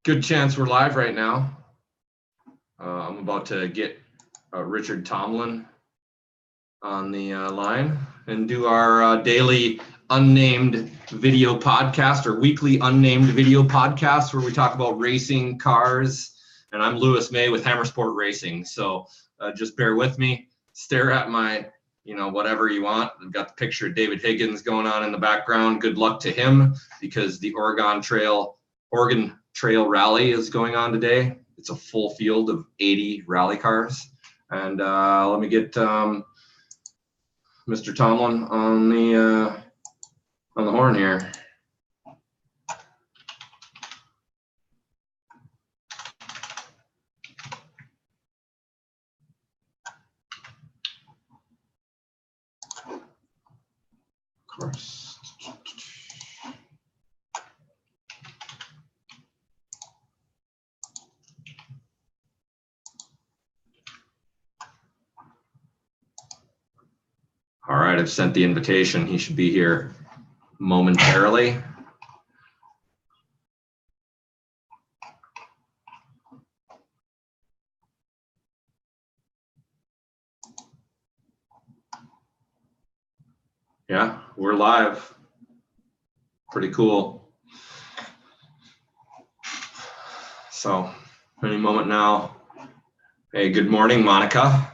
Good chance we're live right now. I'm about to get Richard Tomlin on the line and do our daily unnamed video podcast or weekly unnamed video podcast where we talk about racing cars. And I'm Lewis May with HammerSport Racing. So just bear with me, stare at my, whatever you want. I've got the picture of David Higgins going on in the background. Good luck to him because the Oregon Trail Rally is going on today. It's a full field of 80 rally cars. And let me get Mr. Tomlin on the horn here. Of course. All right, I've sent the invitation. He should be here momentarily. Yeah, we're live. Pretty cool. So, any moment now. Hey, good morning, Monica.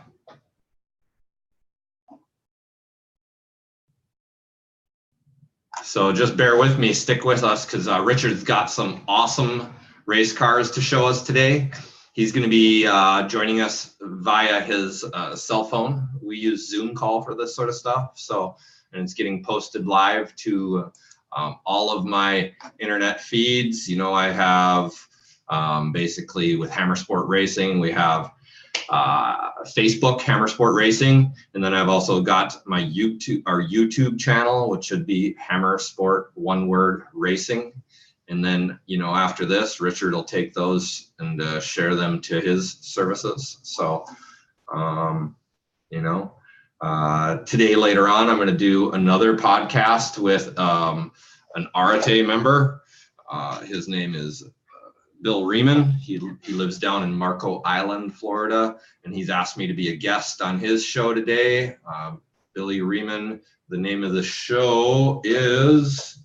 So just bear with me, stick with us, because Richard's got some awesome race cars to show us today. He's going to be joining us via his cell phone. We use Zoom call for this sort of stuff. So, and it's getting posted live to all of my internet feeds. I have basically with HammerSport Racing, we have Facebook, HammerSport Racing, and then I've also got my YouTube channel, which should be HammerSport one word Racing. And then, after this, Richard will take those and share them to his services. So, today later on, I'm going to do another podcast with an Arete member. His name is Bill Riemann. He lives down in Marco Island, Florida, and he's asked me to be a guest on his show today. Billy Riemann, the name of the show is,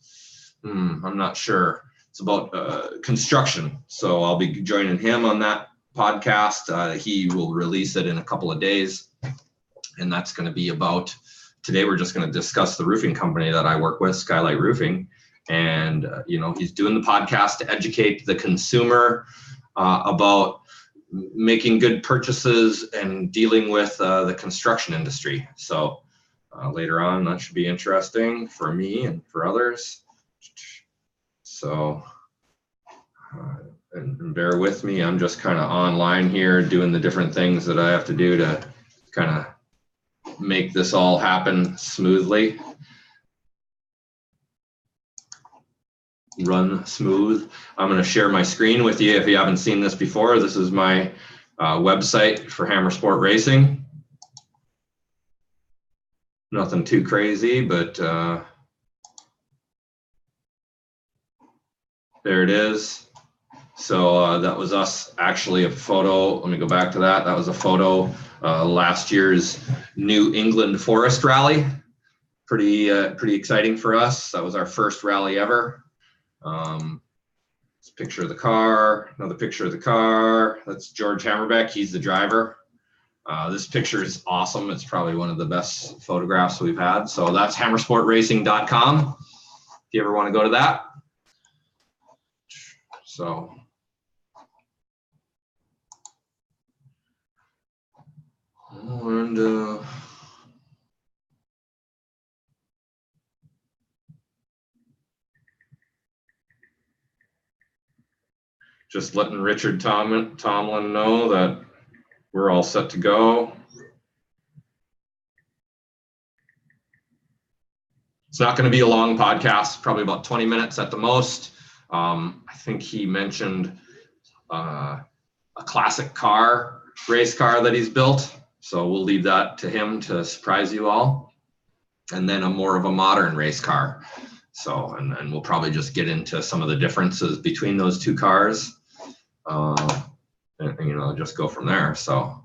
I'm not sure. It's about construction. So I'll be joining him on that podcast. He will release it in a couple of days. And that's going to be about, today we're just going to discuss the roofing company that I work with, Skylight Roofing. And, he's doing the podcast to educate the consumer about making good purchases and dealing with the construction industry. So later on, that should be interesting for me and for others. So, and bear with me, I'm just kind of online here doing the different things that I have to do to kind of make this all happen smoothly. Run smooth. I'm going to share my screen with you if you haven't seen this before. This is my website for HammerSport Racing. Nothing too crazy, but there it is. So that was us, actually a photo. Let me go back to that. That was a photo last year's New England Forest Rally. Pretty exciting for us. That was our first rally ever. This picture of the car, another picture of the car. That's George Hammerbeck. He's the driver. This picture is awesome. It's probably one of the best photographs we've had. So that's hammersportracing.com if you ever want to go to that. So and just letting Richard Tomlin know that we're all set to go. It's not going to be a long podcast, probably about 20 minutes at the most. I think he mentioned a classic race car that he's built. So we'll leave that to him to surprise you all. And then more of a modern race car. So, and we'll probably just get into some of the differences between those two cars. and just go from there. So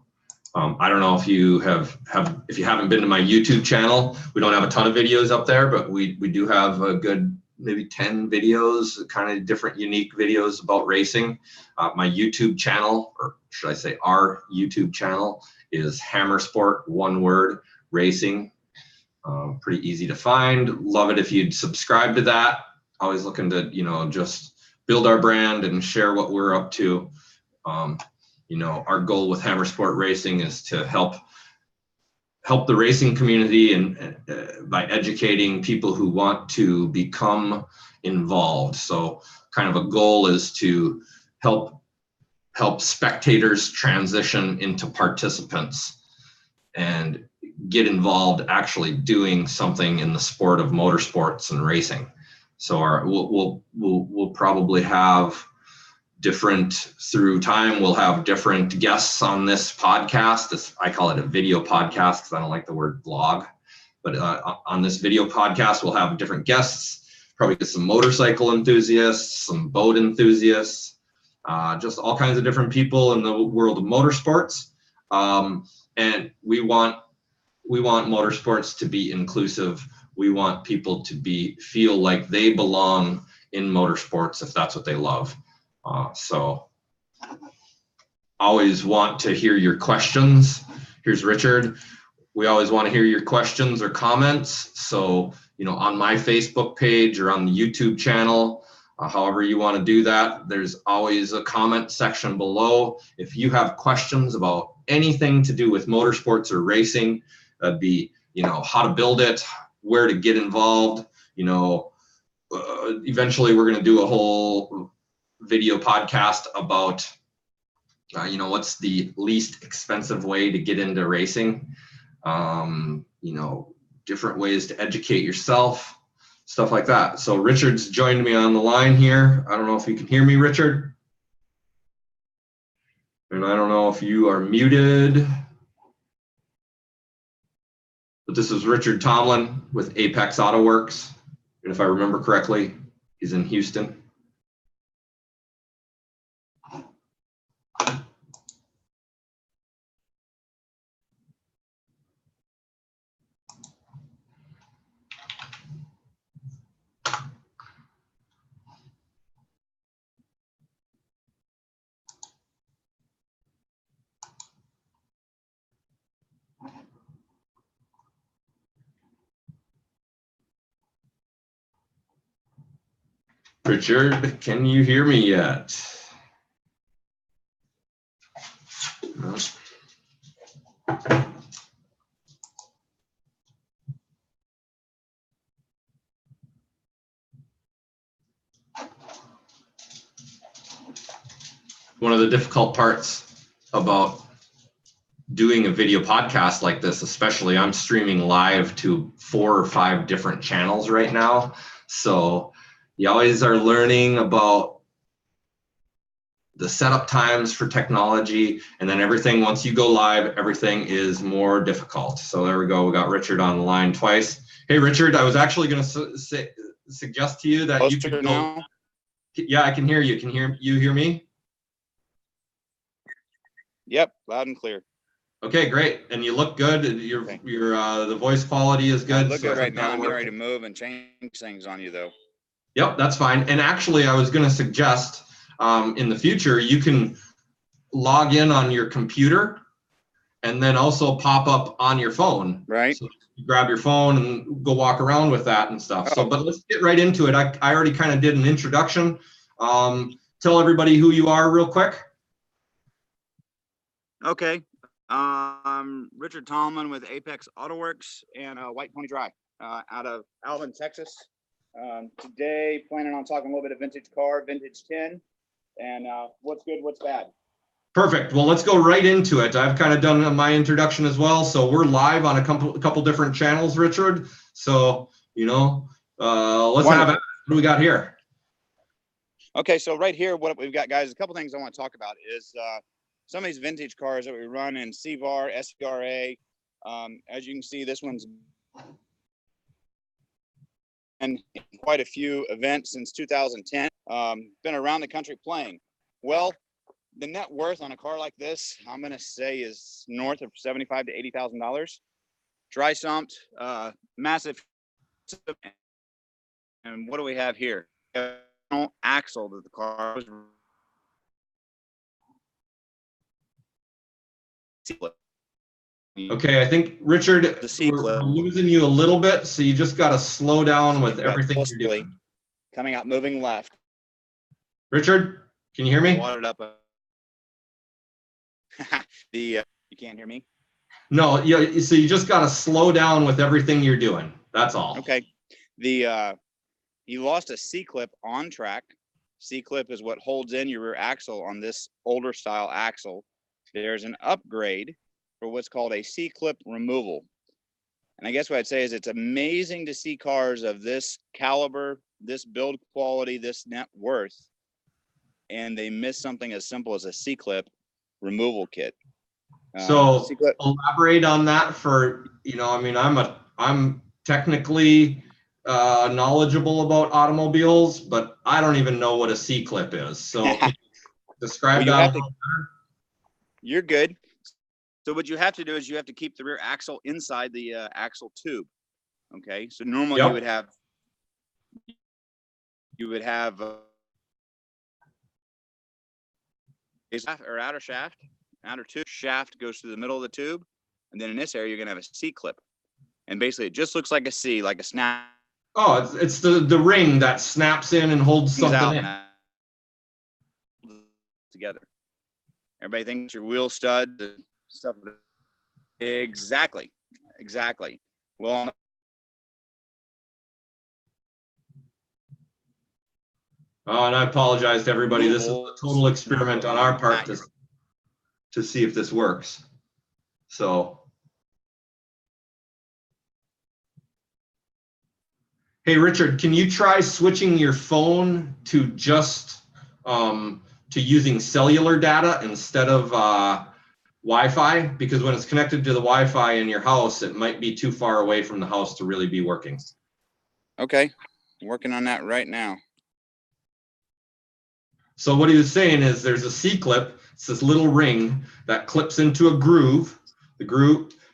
I don't know if you if you haven't been to my YouTube channel. We don't have a ton of videos up there, but we do have a good maybe 10 videos, kind of different unique videos about racing. My YouTube channel, or should I say our YouTube channel, is HammerSport, one word, Racing. Pretty easy to find. Love it if you'd subscribe to that. Always looking to, just build our brand and share what we're up to. Our goal with HammerSport Racing is to help the racing community and by educating people who want to become involved. So kind of a goal is to help spectators transition into participants and get involved actually doing something in the sport of motorsports and racing. So we'll probably have through time, we'll have different guests on this podcast. I call it a video podcast because I don't like the word blog. But on this video podcast, we'll have different guests, probably get some motorcycle enthusiasts, some boat enthusiasts, just all kinds of different people in the world of motorsports. And we want motorsports to be inclusive. We want people to feel like they belong in motorsports if that's what they love. So always want to hear your questions. Here's Richard. We always want to hear your questions or comments. So, on my Facebook page or on the YouTube channel, however you want to do that, there's always a comment section below. If you have questions about anything to do with motorsports or racing, that'd be, how to build it, where to get involved. Eventually we're going to do a whole video podcast about what's the least expensive way to get into racing, different ways to educate yourself, stuff like that. So Richard's joined me on the line here. I don't know if you can hear me, Richard, and I don't know if you are muted, but this is Richard Tomlin with Apex Auto Works, and if I remember correctly, he's in Houston. Richard, can you hear me yet? No. One of the difficult parts about doing a video podcast like this, especially, I'm streaming live to 4 or 5 different channels right now. So you always are learning about the setup times for technology, and then everything, once you go live, everything is more difficult. So there we go. We got Richard on the line twice. Hey, Richard, I was actually going to suggest to you that you could go. Yeah, I can hear you. Can you hear me? Yep, loud and clear. Okay, great. And you look good. Your the voice quality is good. I look good right now. I'm getting ready to move and change things on you, though. Yep, that's fine. And actually, I was going to suggest in the future, you can log in on your computer and then also pop up on your phone. Right. So you grab your phone and go walk around with that and stuff. Oh. So, but let's get right into it. I already kind of did an introduction. Tell everybody who you are real quick. Okay. Richard Tomlin with Apex Auto Works and White Pony Drive out of Alvin, Texas. Today, planning on talking a little bit of vintage car, vintage 10, and what's good, what's bad. Perfect. Well, let's go right into it. I've kind of done my introduction as well. So we're live on a couple different channels, Richard. So, let's have it. What do we got here? Okay, so right here, what we've got, guys, a couple things I want to talk about is some of these vintage cars that we run in CVAR, SVRA. As you can see, this one's been in quite a few events since 2010. Been around the country playing. Well, the net worth on a car like this, I'm going to say, is north of $75,000 to $80,000. Dry sumped, massive. And what do we have here? Axle that the car was. Okay, I think, Richard, The C-clip. we're losing you a little bit, so you just got to slow down with everything you're doing. Coming out, moving left. Richard, can you hear me? Wadded up. You can't hear me? No, yeah, so you just got to slow down with everything you're doing. That's all. Okay. You lost a C-clip on track. C-clip is what holds in your rear axle on this older style axle. There's an upgrade for what's called a C-clip removal. And I guess what I'd say is it's amazing to see cars of this caliber, this build quality, this net worth, and they miss something as simple as a C-clip removal kit. So elaborate on that for, I mean, I'm technically knowledgeable about automobiles, but I don't even know what a C-clip is. So describe that a little better. You're good. So what you have to do is you have to keep the rear axle inside the axle tube. Okay. So normally you would have or outer shaft. Outer tube shaft goes through the middle of the tube, and then in this area you're gonna have a C clip, and basically it just looks like a C, like a snap. Oh, it's the ring that snaps in and holds something in. Together. Everybody thinks your wheel stud stuff. Exactly. Well, oh, and I apologize to everybody. This is a total experiment on our part to see if this works. So, hey, Richard, can you try switching your phone to just to using cellular data instead of Wi-Fi? Because when it's connected to the Wi-Fi in your house, it might be too far away from the house to really be working. Okay, I'm working on that right now. So what he was saying is there's a C-clip. It's this little ring that clips into a groove,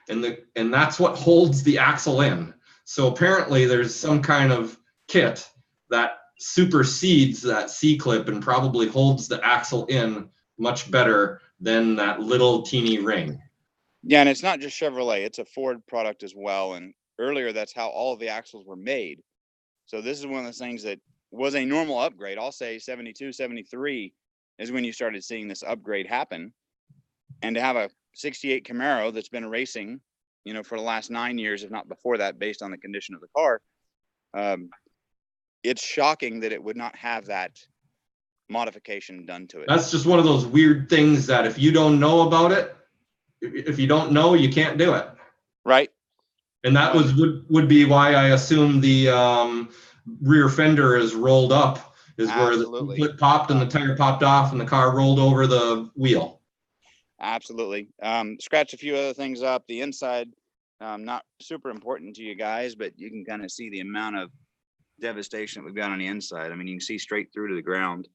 and that's what holds the axle in. So apparently there's some kind of kit that supersedes that C-clip and probably holds the axle in much better than that little teeny ring. Yeah, and it's not just Chevrolet, it's a Ford product as well. And earlier, that's how all of the axles were made. So this is one of those things that was a normal upgrade. I'll say 72, 73 is when you started seeing this upgrade happen. And to have a 68 Camaro that's been racing, for the last 9 years, if not before that, based on the condition of the car, it's shocking that it would not have that modification done to it. That's just one of those weird things that if you don't know about it, if you don't know, you can't do it. Right. And that would be why I assume the rear fender is rolled up, is where the clip popped and the tire popped off and the car rolled over the wheel. Absolutely. Scratch a few other things up. The inside, not super important to you guys, but you can kind of see the amount of devastation that we've got on the inside. I mean, you can see straight through to the ground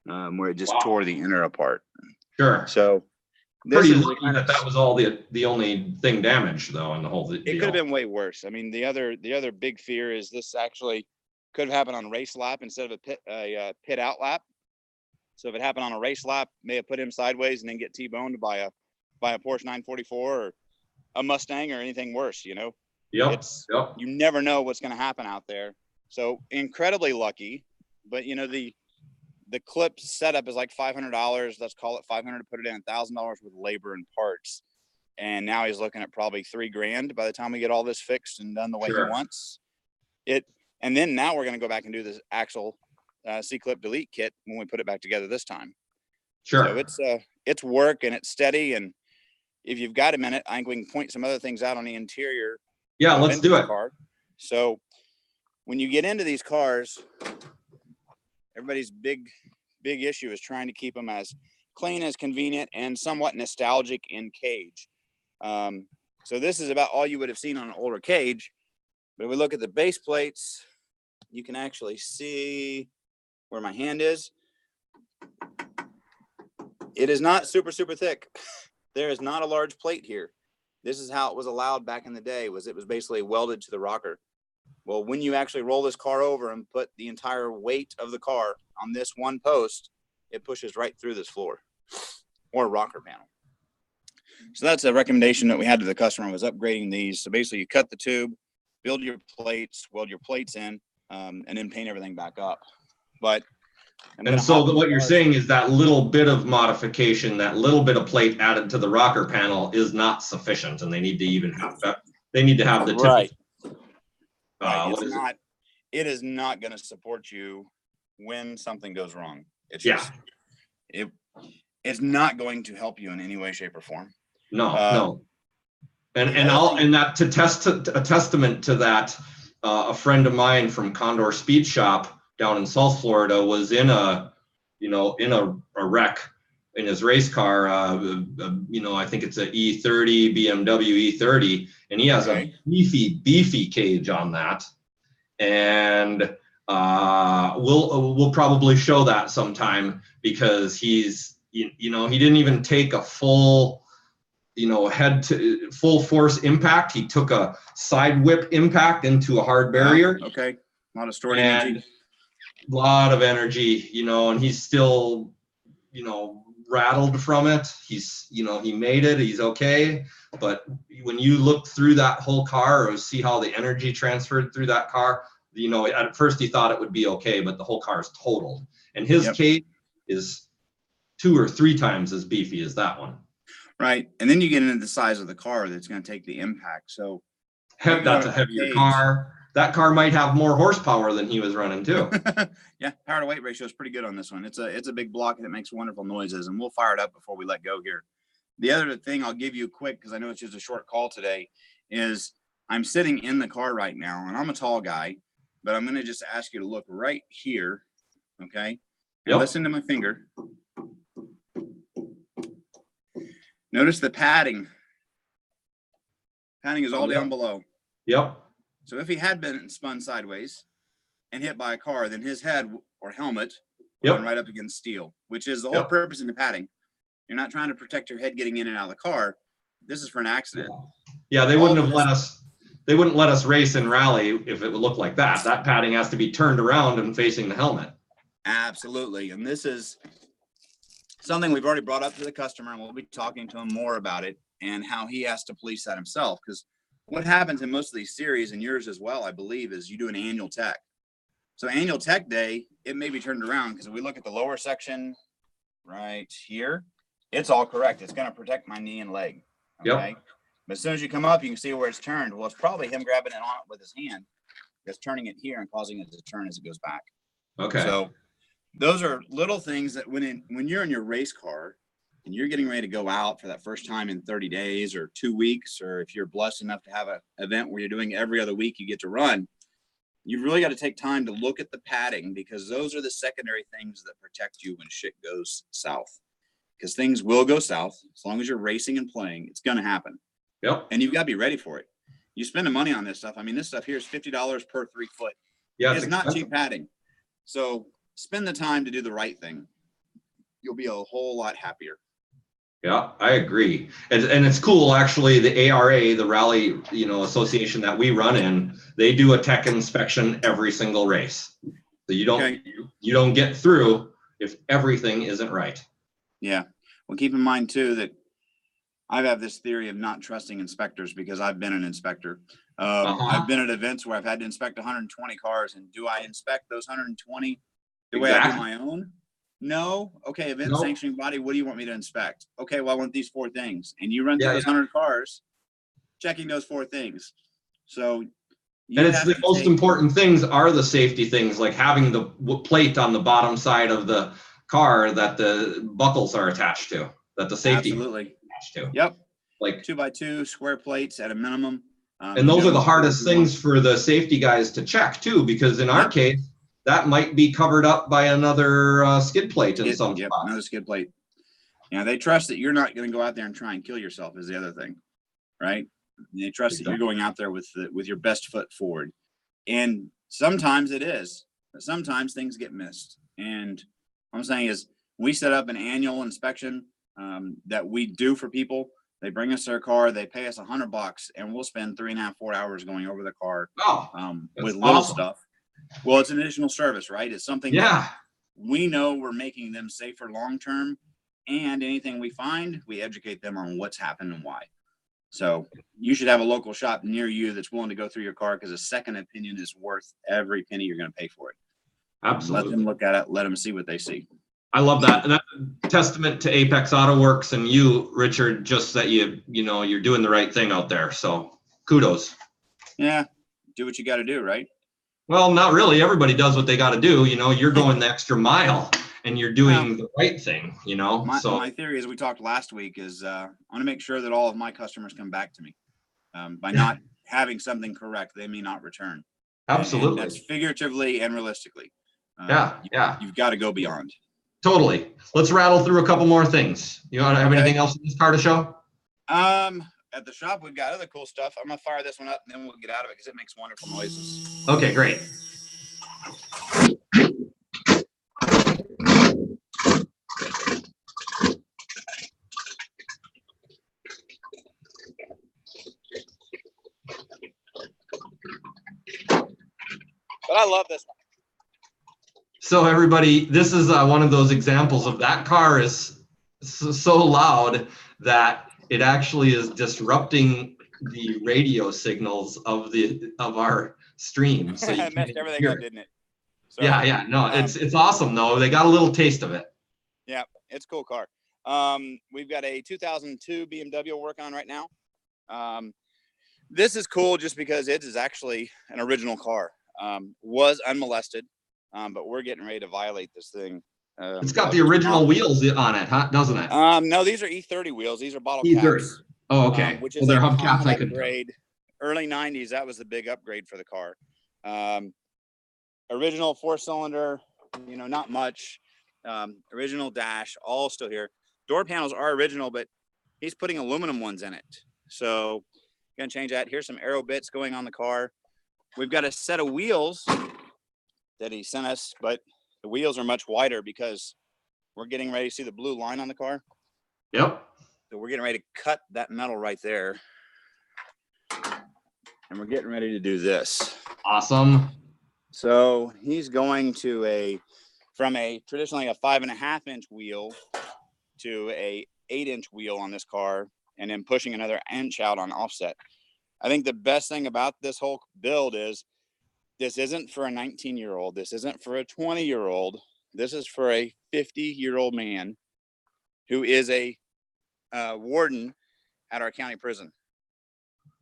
where it just tore the inner apart. Sure. So pretty lucky that was all the only thing damaged, though, in the whole deal. It could have been way worse. I mean, the other big fear is this actually could have happened on a race lap instead of a pit out lap. So if it happened on a race lap, may have put him sideways and then get T-boned by a Porsche 944 or a Mustang or anything worse. Yep. You never know what's going to happen out there. So incredibly lucky, but the clip setup is like $500. Let's call it $500 to put it in, $1,000 with labor and parts. And now he's looking at probably $3,000 by the time we get all this fixed and done the way he wants it. And then now we're going to go back and do this axle C-clip delete kit when we put it back together this time. Sure. So it's work and it's steady. And if you've got a minute, I think we can point some other things out on the interior. Yeah, let's do it. Car. So when you get into these cars, everybody's big issue is trying to keep them as clean, as convenient, and somewhat nostalgic in cage. So this is about all you would have seen on an older cage. But if we look at the base plates, you can actually see where my hand is. It is not super thick. There is not a large plate here. This is how it was allowed back in the day, was it was basically welded to the rocker. Well, when you actually roll this car over and put the entire weight of the car on this one post, it pushes right through this floor or rocker panel. So that's a recommendation that we had to the customer, was upgrading these. So basically you cut the tube, build your plates, weld your plates in, and then paint everything back up. But and so what you're saying is that little bit of modification, that little bit of plate added to the rocker panel is not sufficient, and they need to even have that. They need to have the right. Right. It is not going to support you when something goes wrong. It's just, it's not going to help you in any way, shape, or form. No. And that a testament to that, a friend of mine from Condor Speed Shop down in South Florida was in a wreck in his race car. I think it's a E30 BMW E30, and he has a beefy cage on that. And we'll probably show that sometime, because he didn't even take a full head to full force impact. He took a side whip impact into a hard barrier. Okay. A lot of stored energy. A lot of energy, and he's still, rattled from it. He's, he made it, he's okay. But when you look through that whole car or see how the energy transferred through that car, at first he thought it would be okay, but the whole car is totaled. And his cage is 2 or 3 times as beefy as that one. Right. And then you get into the size of the car that's going to take the impact. So that's a heavier car. That car might have more horsepower than he was running too. Yeah, power to weight ratio is pretty good on this one. It's a big block that makes wonderful noises, and we'll fire it up before we let go here. The other thing I'll give you quick, because I know it's just a short call today, is I'm sitting in the car right now, and I'm a tall guy, but I'm going to just ask you to look right here, okay? And listen to my finger. Notice the padding. Padding is all down below. Yep. So if he had been spun sideways and hit by a car, then his head or helmet would run right up against steel, which is the whole purpose in the padding. You're not trying to protect your head getting in and out of the car. This is for an accident. Yeah, they wouldn't have let us. They wouldn't let us race and rally if it would look like that. That padding has to be turned around and facing the helmet. Absolutely. And this is something we've already brought up to the customer, and we'll be talking to him more about it and how he has to police that himself. Because what happens in most of these series, and yours as well, I believe, is you do an annual tech. So annual tech day, it may be turned around, because if we look at the lower section right here, it's all correct. It's going to protect my knee and leg. Okay. Yep. But as soon as you come up, you can see where it's turned. Well, it's probably him grabbing it on it with his hand, that's turning it here and causing it to turn as it goes back. Okay. So those are little things that when you're in your race car and you're getting ready to go out for that first time in 30 days or 2 weeks, or if you're blessed enough to have an event where you're doing every other week you get to run, you've really got to take time to look at the padding, because those are the secondary things that protect you when shit goes south. Because things will go south. As long as you're racing and playing, it's going to happen. Yep. And you've got to be ready for it. You spend the money on this stuff. I mean, this stuff here is $50 per 3 foot. Yeah, it's not cheap padding. So spend the time to do the right thing. You'll be a whole lot happier. Yeah, I agree. And it's cool, actually. The ARA, the rally, association that we run in, they do a tech inspection every single race. So you don't get through if everything isn't right. Yeah. Well, keep in mind too that I have this theory of not trusting inspectors, because I've been an inspector. I've been at events where I've had to inspect 120 cars, and do I inspect those 120 the way I do my own? No. Okay, event sanctioning body, what do you want me to inspect? Okay, well, I want these 4 things. And you run through those 100 cars, checking those 4 things. So and it's the most important things are the safety things, like having the plate on the bottom side of the car that the buckles are attached to, that the safety is attached to. Yep. Like 2x2 square plates at a minimum. And those are the hardest things for the safety guys to check too, because in our case, that might be covered up by another skid plate in some spot. Another skid plate. Yeah, they trust that you're not going to go out there and try and kill yourself is the other thing, right? They trust that you're going out there with your best foot forward. And sometimes it is, but sometimes things get missed. And what I'm saying is, we set up an annual inspection. that we do for people. They bring us their car, they pay us $100, and we'll spend 3.5, 4 hours going over the car with little awesome stuff. Well, it's an additional service, right? It's something that we know we're making them safer long term, and anything we find, we educate them on what's happened and why. So you should have a local shop near you that's willing to go through your car, because a second opinion is worth every penny you're going to pay for it. Absolutely. Let them look at it. Let them see what they see. I love that. And that's a testament to Apex Auto Works and you, Richard, just that you're doing the right thing out there. So kudos. Yeah. Do what you got to do, right? Well, not really. Everybody does what they got to do. You're going the extra mile and you're doing the right thing, My theory, as we talked last week, is I want to make sure that all of my customers come back to me. By not having something correct, they may not return. Absolutely. And that's figuratively and realistically. You've got to go beyond. Totally. Let's rattle through a couple more things. You want to have anything else in this car to show? At the shop, we've got other cool stuff. I'm going to fire this one up and then we'll get out of it because it makes wonderful noises. Okay, great. But I love this one. So everybody, this is one of those examples of that car is so loud that it actually is disrupting the radio signals of our stream. So you messed everything up, didn't it? So, yeah. No, it's awesome though. They got a little taste of it. Yeah, it's a cool car. We've got a 2002 BMW working on right now. This is cool just because it is actually an original car. Was unmolested. But we're getting ready to violate this thing. It's got the original wheels on it, huh? Doesn't it? No, these are E30 wheels. These are bottle E30. caps. Oh, okay. Which is they're a hubcaps. I could upgrade. Early 90s, that was the big upgrade for the car. Original 4-cylinder, not much. Original dash, all still here. Door panels are original, but he's putting aluminum ones in it. So gonna change that. Here's some aero bits going on the car. We've got a set of wheels that he sent us, but the wheels are much wider because we're getting ready to see the blue line on the car. Yep. So we're getting ready to cut that metal right there. And we're getting ready to do this. Awesome. So he's going to from traditionally a 5.5-inch wheel to a 8-inch wheel on this car, and then pushing another inch out on offset. I think the best thing about this whole build is this isn't for a 19-year-old. This isn't for a 20-year-old. This is for a 50-year-old man who is a warden at our county prison.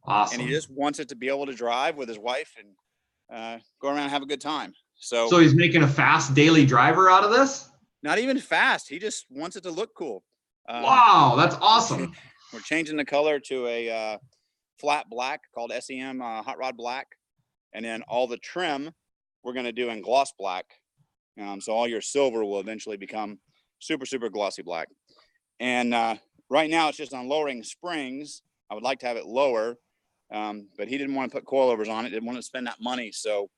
Awesome. And he just wants it to be able to drive with his wife and go around and have a good time. So he's making a fast daily driver out of this? Not even fast. He just wants it to look cool. Wow, that's awesome. We're changing the color to a flat black called SEM Hot Rod Black. And then all the trim we're going to do in gloss black. So all your silver will eventually become super, super glossy black. And right now it's just on lowering springs. I would like to have it lower, but he didn't want to put coilovers on it. Didn't want to spend that money. So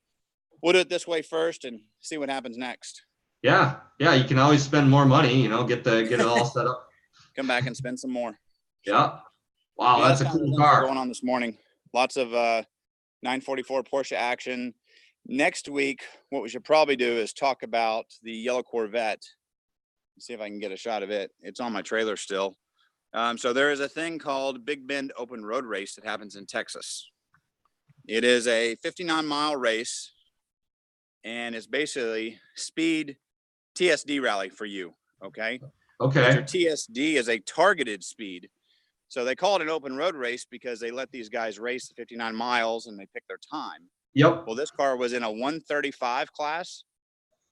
we'll do it this way first and see what happens next. Yeah. You can always spend more money, get it all set up. Come back and spend some more. Yeah. Wow, that's a cool car. Going on this morning. Lots of 944 Porsche action. Next week, what we should probably do is talk about the yellow Corvette. See if I can get a shot of it. It's on my trailer still. So there is a thing called Big Bend Open Road Race that happens in Texas. It is a 59-mile race, and it's basically speed TSD rally for you. Okay. Okay. Your TSD is a targeted speed. So they call it an open road race because they let these guys race the 59 miles and they pick their time. Yep. Well, this car was in a 135 class.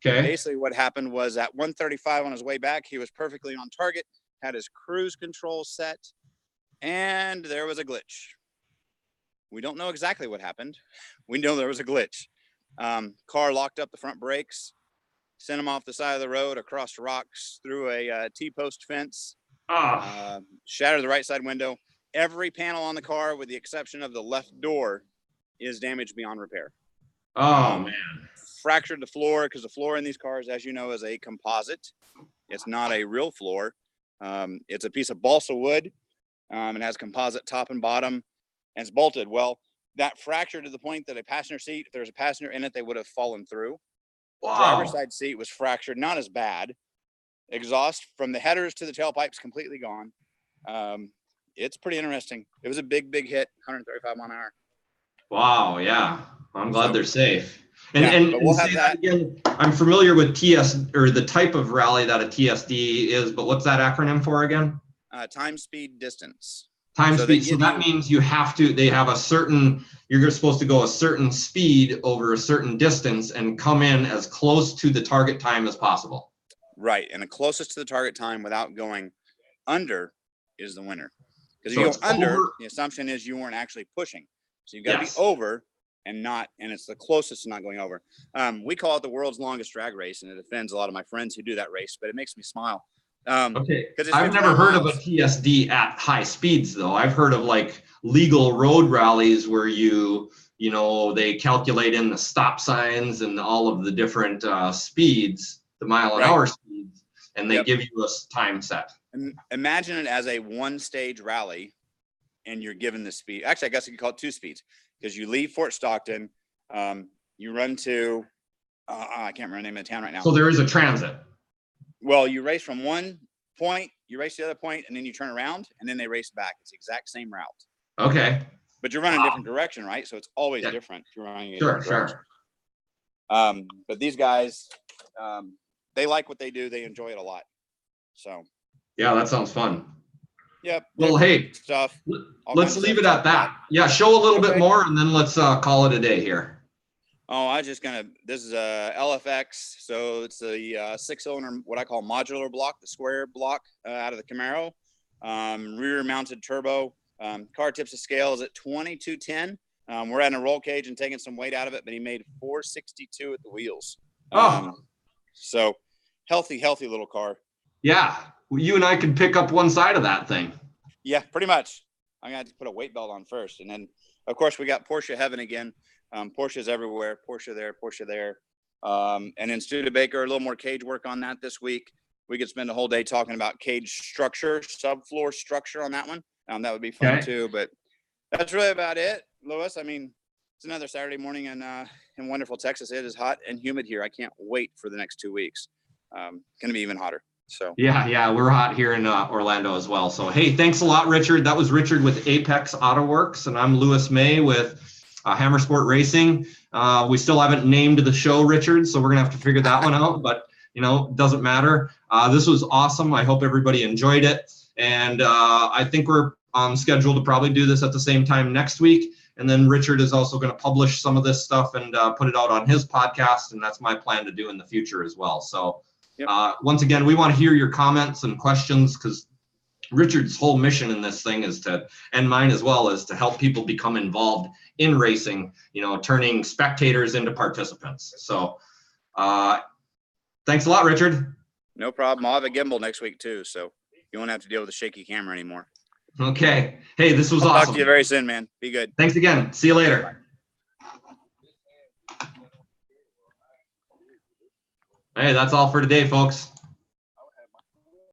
Okay. Basically what happened was at 135 on his way back, he was perfectly on target, had his cruise control set, and there was a glitch. We don't know exactly what happened. We know there was a glitch. Car locked up the front brakes, sent him off the side of the road, across rocks, through a T-post fence, shattered the right side window. Every panel on the car, with the exception of the left door, is damaged beyond repair. Oh, man. Fractured the floor, because the floor in these cars, as you know, is a composite. It's not a real floor. It's a piece of balsa wood. It has composite top and bottom, and it's bolted. Well, that fractured to the point that a passenger seat, if there was a passenger in it, they would have fallen through. Wow. Driver's side seat was fractured, not as bad. Exhaust from the headers to the tailpipes completely gone. It's pretty interesting. It was a big hit, 135 mile an hour. Wow, yeah. I'm glad they're safe. And, yeah, and, but we'll and have say that again. I'm familiar with TS or the type of rally that a TSD is, but what's that acronym for again? Time, speed, distance. Time, So speed. So that means you have to, they have a certain, you're supposed to go a certain speed over a certain distance and come in as close to the target time as possible. Right. And the closest to the target time without going under is the winner. Because So if you go under, over, the assumption is you weren't actually pushing. So you've got to yes. be over and it's the closest to not going over. We call it the world's longest drag race, and it offends a lot of my friends who do that race, but it makes me smile. Okay, it's I've never heard of a TSD at high speeds though. I've heard of like legal road rallies where they calculate in the stop signs and all of the different speeds, the mile an hour speeds, and they give you a time set. Imagine it as a one-stage rally, and you're given the speed. Actually, I guess you could call it two speeds, because you leave Fort Stockton, you run to, I can't remember the name of the town right now. So there is a transit. Well, you race from one point, you race to the other point, and then you turn around, and then they race back. It's the exact same route. Okay. But you're running a different direction, right? So it's always different if you're running a different direction. But these guys, they like what they do. They enjoy it a lot. So. Yeah, that sounds fun. Yep. Well, hey, stuff. Let's leave it at that. Yeah, show a little bit more, and then let's call it a day here. Oh, I was just this is a LFX, so it's a 6-cylinder, what I call modular block, the square block out of the Camaro, rear mounted turbo. Car tips the scales at 2210. We're adding a roll cage and taking some weight out of it, but he made 462 at the wheels. So healthy little car. Yeah. Well, you and I could pick up one side of that thing. Yeah, pretty much. I'm gonna have to put a weight belt on first, and then of course we got Porsche heaven again. Porsche's everywhere. Porsche there. And then Studebaker, a little more cage work on that this week. We could spend a whole day talking about cage structure, subfloor structure on that one. That would be fun too. But that's really about it, Lewis. I mean, it's another Saturday morning in wonderful Texas. It is hot and humid here. I can't wait for the next 2 weeks. Gonna be even hotter. So yeah, we're hot here in Orlando as well. So hey, thanks a lot, Richard. That was Richard with Apex Auto Works, and I'm Lewis May with HammerSport Racing. We still haven't named the show, Richard, so we're gonna have to figure that one out, but doesn't matter. This was awesome. I hope everybody enjoyed it, and I think we're on schedule to probably do this at the same time next week. And then Richard is also going to publish some of this stuff and put it out on his podcast, and that's my plan to do in the future as well. So once again, we want to hear your comments and questions, because Richard's whole mission in this thing is and mine as well, is to help people become involved in racing, turning spectators into participants. So thanks a lot, Richard. No problem. I'll have a gimbal next week too, so you won't have to deal with a shaky camera anymore. Okay. Hey, this was awesome. Talk to you very soon, man. Be good. Thanks again. See you later. Hey, that's all for today, folks.